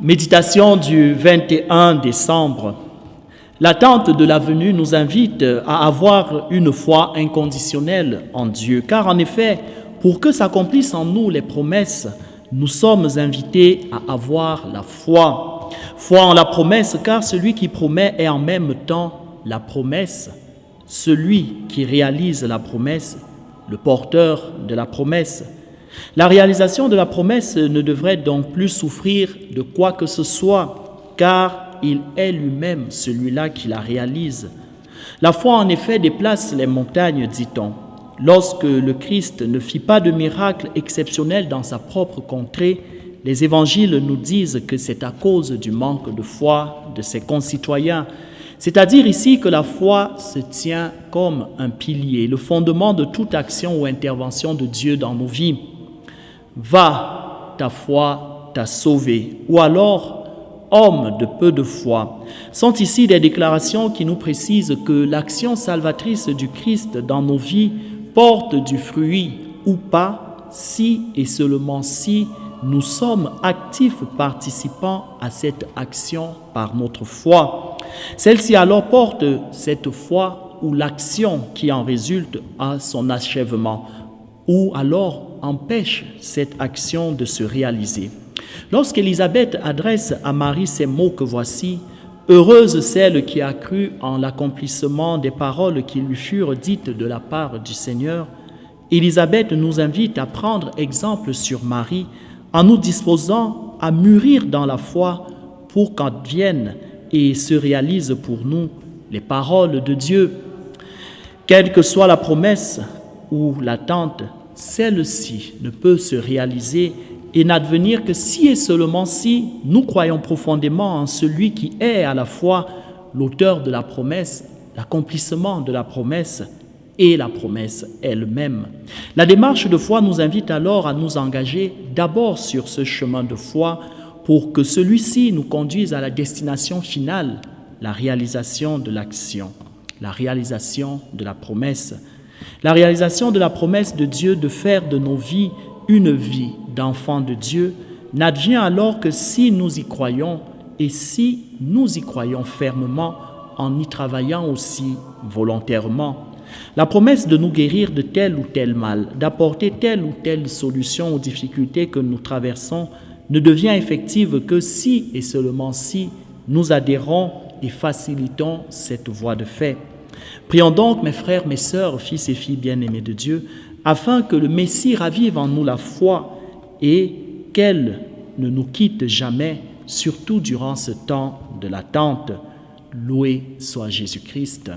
Méditation du 21 décembre. L'attente de la venue nous invite à avoir une foi inconditionnelle en Dieu, car en effet, pour que s'accomplissent en nous les promesses, nous sommes invités à avoir la foi. Foi en la promesse, car celui qui promet est en même temps la promesse. Celui qui réalise la promesse, le porteur de la promesse. La réalisation de la promesse ne devrait donc plus souffrir de quoi que ce soit, car il est lui-même celui-là qui la réalise. La foi en effet déplace les montagnes, dit-on. Lorsque le Christ ne fit pas de miracle exceptionnel dans sa propre contrée, les évangiles nous disent que c'est à cause du manque de foi de ses concitoyens. C'est-à-dire ici que la foi se tient comme un pilier, le fondement de toute action ou intervention de Dieu dans nos vies. Va, ta foi t'a sauvé. Ou alors, homme de peu de foi. Sont ici des déclarations qui nous précisent que l'action salvatrice du Christ dans nos vies porte du fruit ou pas, si et seulement si nous sommes actifs participants à cette action par notre foi. Celle-ci alors porte cette foi ou l'action qui en résulte à son achèvement, ou alors empêche cette action de se réaliser. Lorsqu'Élisabeth adresse à Marie ces mots que voici, « Heureuse celle qui a cru en l'accomplissement des paroles qui lui furent dites de la part du Seigneur », Élisabeth nous invite à prendre exemple sur Marie en nous disposant à mûrir dans la foi pour qu'adviennent et se réalisent pour nous les paroles de Dieu. Quelle que soit la promesse ou l'attente, celle-ci ne peut se réaliser et n'advenir que si et seulement si nous croyons profondément en celui qui est à la fois l'auteur de la promesse, l'accomplissement de la promesse et la promesse elle-même. La démarche de foi nous invite alors à nous engager d'abord sur ce chemin de foi pour que celui-ci nous conduise à la destination finale, la réalisation de l'action, la réalisation de la promesse. La réalisation de la promesse de Dieu de faire de nos vies une vie d'enfants de Dieu n'advient alors que si nous y croyons et si nous y croyons fermement en y travaillant aussi volontairement. La promesse de nous guérir de tel ou tel mal, d'apporter telle ou telle solution aux difficultés que nous traversons ne devient effective que si et seulement si nous adhérons et facilitons cette voie de fait. Prions donc, mes frères, mes sœurs, fils et filles bien-aimés de Dieu, afin que le Messie ravive en nous la foi et qu'elle ne nous quitte jamais, surtout durant ce temps de l'attente. Loué soit Jésus-Christ.